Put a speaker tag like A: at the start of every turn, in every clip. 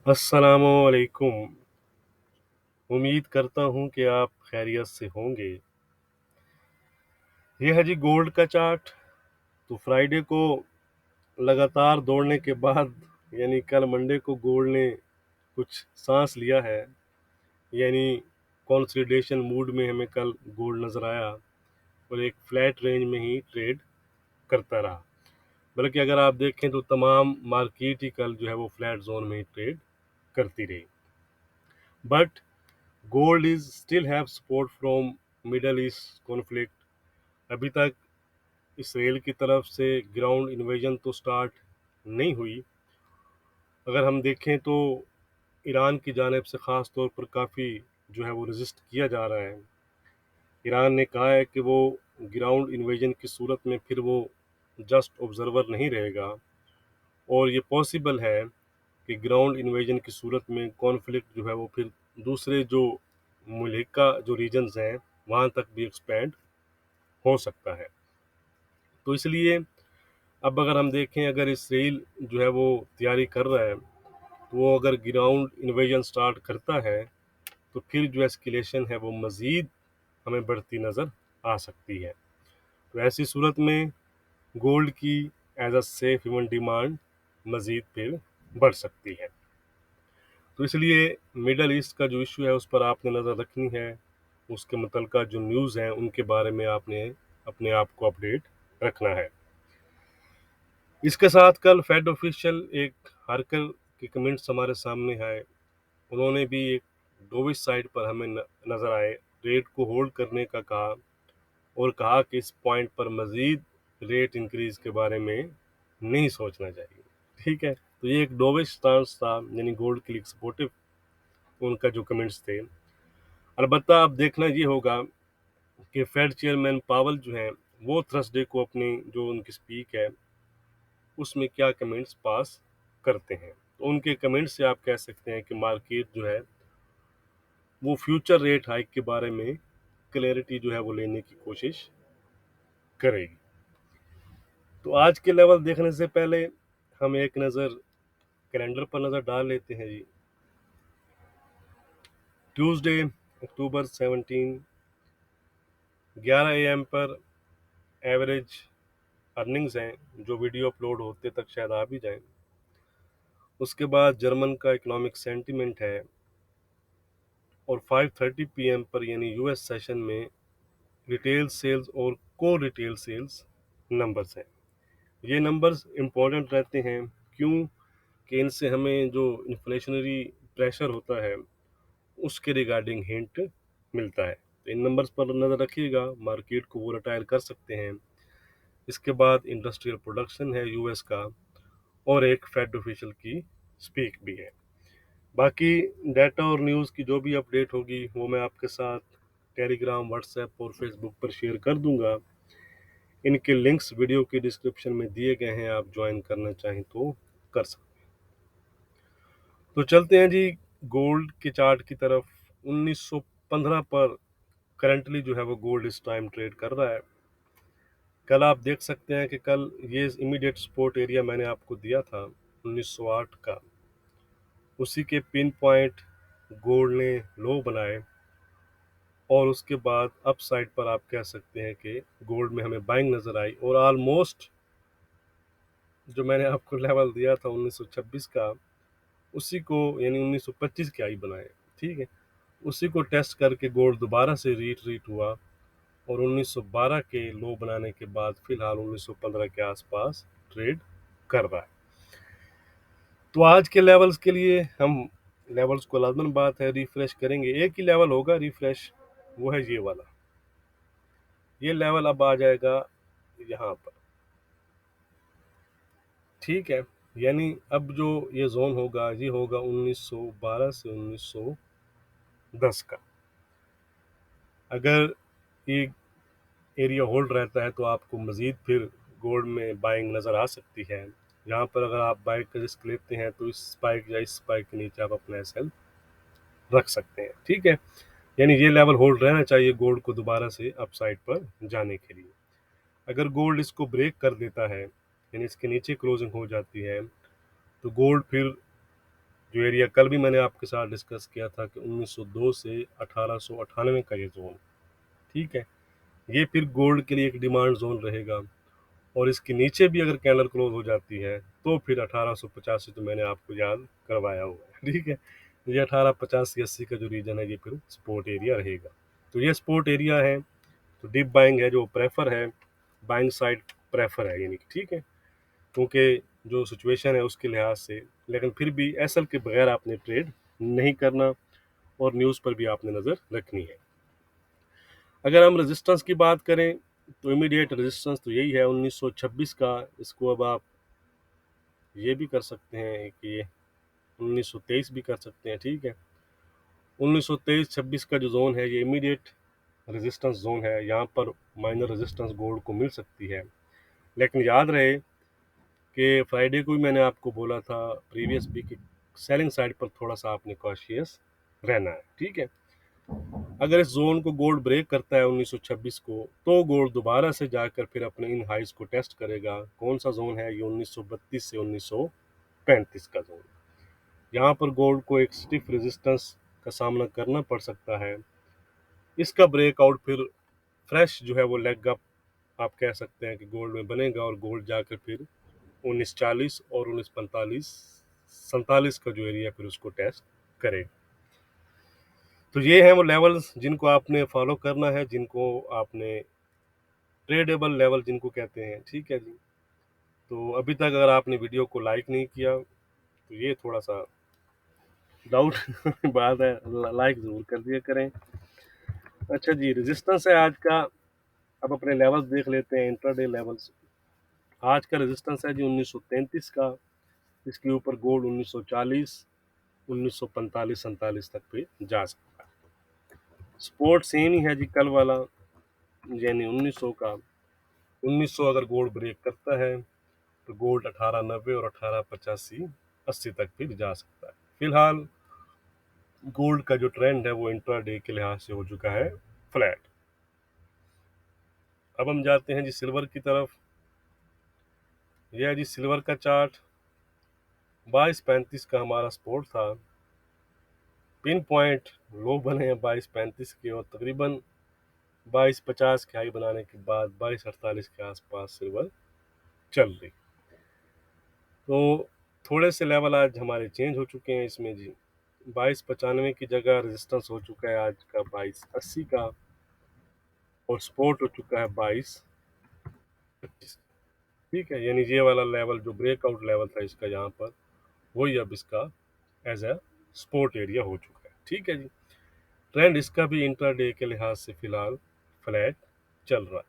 A: अस्सलामुअलैकुम। उम्मीद करता हूँ कि आप खैरियत से होंगे। ये है जी गोल्ड का चार्ट। तो फ्राइडे को लगातार दौड़ने के बाद यानी कल मंडे को गोल्ड ने कुछ सांस लिया है। यानी कंसोलिडेशन मूड में हमें कल गोल्ड नज़र आया और एक फ्लैट रेंज में ही ट्रेड करता रहा। बल्कि अगर आप देखें तो तमाम मार्केट ही कल जो है वो फ्लैट जोन में ही ट्रेड करती रही। But gold is still have support from middle east conflict. अभी तक इसराइल की तरफ से ग्राउंड इन्वेजन तो स्टार्ट नहीं हुई। अगर हम देखें तो ईरान की जानिब से ख़ास तौर पर काफ़ी जो है वो रजिस्ट किया जा रहा है। ईरान ने कहा है कि वो ग्राउंड इन्वेजन की सूरत में फिर वो जस्ट ऑब्जर्वर नहीं रहेगा और ये पॉसिबल है कि ग्राउंड इन्वेजन की सूरत में कॉन्फ्लिक्ट जो है वो फिर दूसरे जो मुल्क का जो रीजन्स हैं वहाँ तक भी एक्सपेंड हो सकता है। तो इसलिए अब अगर हम देखें, अगर इसराइल जो है वो तैयारी कर रहा है तो वो अगर ग्राउंड इन्वेजन स्टार्ट करता है तो फिर जो एस्केलेशन है वो मज़ीद हमें बढ़ती नज़र आ सकती है। तो ऐसी सूरत में गोल्ड की as a safe haven demand मज़ीद फिर बढ़ सकती है। तो इसलिए मिडल ईस्ट का जो इशू है उस पर आपने नज़र रखनी है। उसके मुतल्लिका जो न्यूज़ हैं उनके बारे में आपने अपने आप को अपडेट रखना है। इसके साथ कल फेड ऑफिशियल एक हार्कर के कमेंट्स हमारे सामने आए। उन्होंने भी एक डोविश साइड पर हमें नज़र आए रेट को होल्ड करने का कहा और कहा कि इस पॉइंट पर मज़ीद रेट इंक्रीज के बारे में नहीं सोचना चाहिए। ठीक है, तो ये एक डोविश स्टांस था, यानी गोल्ड के लिए सपोर्टिव उनका जो कमेंट्स थे। अलबत्ता अब देखना ये होगा कि फेड चेयरमैन पावल जो हैं वो थर्सडे को अपनी जो उनकी स्पीक है उसमें क्या कमेंट्स पास करते हैं। तो उनके कमेंट्स से आप कह सकते हैं कि मार्केट जो है वो फ्यूचर रेट हाइक के बारे में क्लैरिटी जो है वो लेने की कोशिश करेगी। तो आज के लेवल देखने से पहले हम एक नज़र कैलेंडर पर नज़र डाल लेते हैं जी। ट्यूसडे अक्टूबर 17 11 AM पर एवरेज अर्निंग्स हैं जो वीडियो अपलोड होते तक शायद आ भी जाएं। उसके बाद जर्मन का इकोनॉमिक सेंटीमेंट है और 5:30 PM पर यानी यूएस सेशन में रिटेल सेल्स और को रिटेल सेल्स नंबर्स हैं। ये नंबर्स इम्पोर्टेंट रहते हैं, क्यों कि इनसे हमें जो इन्फ्लेशनरी प्रेशर होता है उसके रिगार्डिंग हिंट मिलता है। तो इन नंबर्स पर नज़र रखिएगा, मार्केट को वोलेटाइल कर सकते हैं। इसके बाद इंडस्ट्रियल प्रोडक्शन है यूएस का और एक फेड ऑफिशियल की स्पीक भी है। बाकी डाटा और न्यूज़ की जो भी अपडेट होगी वो मैं आपके साथ टेलीग्राम, व्हाट्सएप और फेसबुक पर शेयर कर दूंगा। इनके लिंक्स वीडियो के डिस्क्रिप्शन में दिए गए हैं, आप ज्वाइन करना चाहें तो कर सकते हैं। तो चलते हैं जी गोल्ड के चार्ट की तरफ। 1915 पर करंटली जो है वो गोल्ड इस टाइम ट्रेड कर रहा है। कल आप देख सकते हैं कि कल ये इमीडिएट सपोर्ट एरिया मैंने आपको दिया था 1908 का, उसी के पिन पॉइंट गोल्ड ने लो बनाए और उसके बाद अप साइड पर आप कह सकते हैं कि गोल्ड में हमें बाइंग नज़र आई और ऑलमोस्ट जो मैंने आपको लेवल दिया था 1926 का उसी को यानी 1925 के हाई बनाए। ठीक है, उसी को टेस्ट करके गोल्ड दोबारा से रीट्रीट हुआ और 1912 के लो बनाने के बाद फिलहाल 1915 के आसपास ट्रेड कर रहा है। तो आज के लेवल्स के लिए हम लेवल्स को लाजमन बात है रिफ्रेश करेंगे। एक ही लेवल होगा रिफ्रेश, वो है ये वाला। ये लेवल अब आ जाएगा यहाँ पर। ठीक है, यानी अब जो ये जोन होगा ये होगा 1912 से 1910 का। अगर ये एरिया होल्ड रहता है तो आपको मज़ीद फिर गोल्ड में बाइंग नज़र आ सकती है। यहाँ पर अगर आप बाइक का रिस्क लेते हैं तो इस स्पाइक या इस स्पाइक के नीचे आप अपना एसएल रख सकते हैं। ठीक है, यानी ये लेवल होल्ड रहना चाहिए गोल्ड को दोबारा से अपसाइड पर जाने के लिए। अगर गोल्ड इसको ब्रेक कर देता है यानी इसके नीचे क्लोजिंग हो जाती है तो गोल्ड फिर जो एरिया कल भी मैंने आपके साथ डिस्कस किया था कि 1902 से 1898 का ये जोन, ठीक है, ये फिर गोल्ड के लिए एक डिमांड जोन रहेगा। और इसके नीचे भी अगर कैंडल क्लोज हो जाती है तो फिर 1885 तो मैंने आपको याद करवाया हुआ है, ठीक है। ये 1885-80 का जो रीजन है ये फिर सपोर्ट एरिया रहेगा। तो ये सपोर्ट एरिया है, तो डीप बाइंग है जो प्रेफर है, बाइंग साइड प्रेफर है, यानी कि ठीक है, क्योंकि जो सिचुएशन है उसके लिहाज से। लेकिन फिर भी एसएल के बगैर आपने ट्रेड नहीं करना, और न्यूज़ पर भी आपने नज़र रखनी है। अगर हम रेजिस्टेंस की बात करें तो इमीडिएट रेजिस्टेंस तो यही है 1926 का। इसको अब आप ये भी कर सकते हैं कि 1923 भी कर सकते हैं, ठीक है। 1923-26 का जो जोन है ये इमीडिएट रेजिस्टेंस जोन है। यहाँ पर माइनर रेजिस्टेंस गोल्ड को मिल सकती है, लेकिन याद रहे कि फ्राइडे को भी मैंने आपको बोला था प्रीवियस वीक की सेलिंग साइड पर थोड़ा सा आपने कॉशियस रहना है, ठीक है। अगर इस जोन को गोल्ड ब्रेक करता है 1926 को, तो गोल्ड दोबारा से जाकर फिर अपने इन हाइस को टेस्ट करेगा। कौन सा जोन है ये? 1932 से 1935 का जोन। यहाँ पर गोल्ड को एक स्टिफ रेजिस्टेंस का सामना करना पड़ सकता है। इसका ब्रेकआउट फिर फ्रेश जो है वो लेग अप आप कह सकते हैं कि गोल्ड में बनेगा, और गोल्ड जाकर फिर 1940 और 1945 47 का जो एरिया फिर उसको टेस्ट करेगा। तो ये हैं वो लेवल्स जिनको आपने फॉलो करना है, जिनको आपने ट्रेडेबल लेवल जिनको कहते हैं, ठीक है जी। तो अभी तक अगर आपने वीडियो को लाइक नहीं किया तो ये थोड़ा सा डाउट बात है, लाइक जरूर कर दिया करें। अच्छा जी, रेजिस्टेंस है आज का। अब अपने लेवल्स देख लेते हैं, इंट्राडे लेवल्स। आज का रेजिस्टेंस है जी 1933 का। इसके ऊपर गोल्ड 1940 1945 47 तक पे जा सकता है। सपोर्ट सेम ही है जी कल वाला, यानी 1900 का। 1900 अगर गोल्ड ब्रेक करता है तो गोल्ड 1890 और 1885 80 तक भी जा सकता है। फिलहाल गोल्ड का जो ट्रेंड है वो इंट्राडे के लिहाज से हो चुका है फ्लैट। अब हम जाते हैं जी सिल्वर की तरफ। यह है जी सिल्वर का चार्ट। 2235 का हमारा सपोर्ट था। पिन पॉइंट लो बने हैं 2235 के, और तकरीबन 2250 के हाई बनाने के बाद 2248 के आसपास सिल्वर चल रही। तो थोड़े से लेवल आज हमारे चेंज हो चुके हैं इसमें जी। 2295 की जगह रेजिस्टेंस हो चुका है आज का 2280 का, और सपोर्ट हो चुका है 2225। ठीक है, यानी ये वाला लेवल जो ब्रेकआउट लेवल था इसका यहाँ पर, वही अब इसका एज ए सपोर्ट एरिया हो चुका है, ठीक है जी। ट्रेंड इसका भी इंट्राडे के लिहाज से फिलहाल फ्लैट चल रहा है।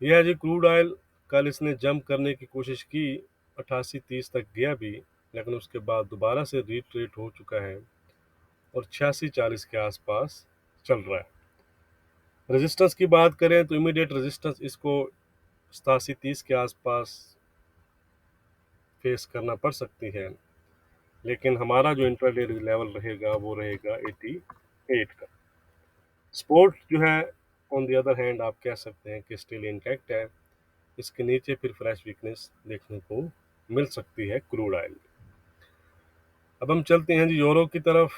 A: यह है जी क्रूड ऑयल। कल इसने जंप करने की कोशिश की, 88-30 तक गया भी, लेकिन उसके बाद दोबारा से रिट्रेट हो चुका है और 86-40 के आसपास चल रहा है। रेजिस्टेंस की बात करें तो इमीडिएट रेजिस्टेंस इसको 87-30 के आसपास फेस करना पड़ सकती है, लेकिन हमारा जो इंट्राडे लेवल रहेगा वो रहेगा 88 का। सपोर्ट जो है ऑन द अदर हैंड आप कह सकते हैं कि स्टिल इंटैक्ट है। इसके नीचे फिर फ्रेश वीकनेस देखने को मिल सकती है क्रूड ऑयल में। अब हम चलते हैं जी यूरो की तरफ।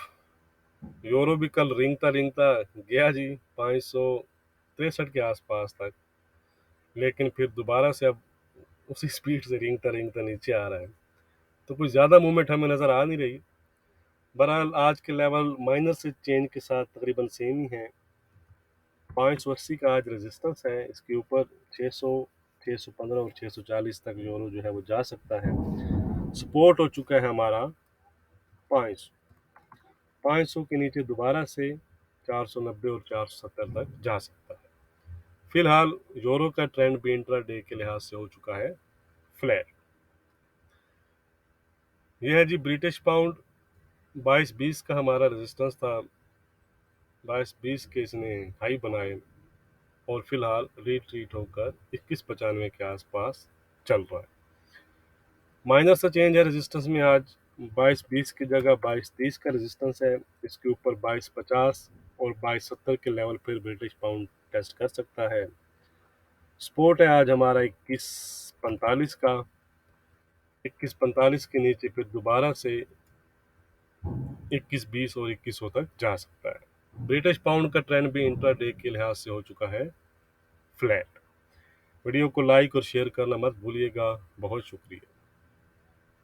A: यूरो भी कल रिंगता रिंगता गया जी 563 के आसपास तक, लेकिन फिर दोबारा से अब उसी स्पीड से रिंगता रिंगता नीचे आ रहा है। तो कुछ ज़्यादा मूवमेंट हमें नज़र आ नहीं रही। बहरहाल आज के लेवल माइनर से चेंज के साथ तकरीबन सेम ही है। 580 का आज रेजिस्टेंस है, इसके ऊपर 600 615 और 640 तक यूरो जो है वो जा सकता है। सपोर्ट हो चुका है हमारा 500। 500 के नीचे दोबारा से 490 और 470 तक जा सकता है। फिलहाल यूरो का ट्रेंड भी इंट्राडे के लिहाज से हो चुका है फ्लैट। यह है जी ब्रिटिश पाउंड। 2220 का हमारा रेजिस्टेंस था, 2220 के इसने हाई बनाए, और फिलहाल रिट्रीट होकर 2195 के आसपास चल रहा है। माइनर सा चेंज है रेजिस्टेंस में आज। 2220 की जगह 2230 का रेजिस्टेंस है। इसके ऊपर 2250 और 2270 के लेवल पर ब्रिटिश पाउंड टेस्ट कर सकता है। सपोर्ट है आज हमारा 2145 का। 21.45 के नीचे फिर दोबारा से 21.20 और 2100 तक जा सकता है। ब्रिटिश पाउंड का ट्रेंड भी इंट्राडे के लिहाज से हो चुका है फ्लैट। वीडियो को लाइक और शेयर करना मत भूलिएगा। बहुत शुक्रिया।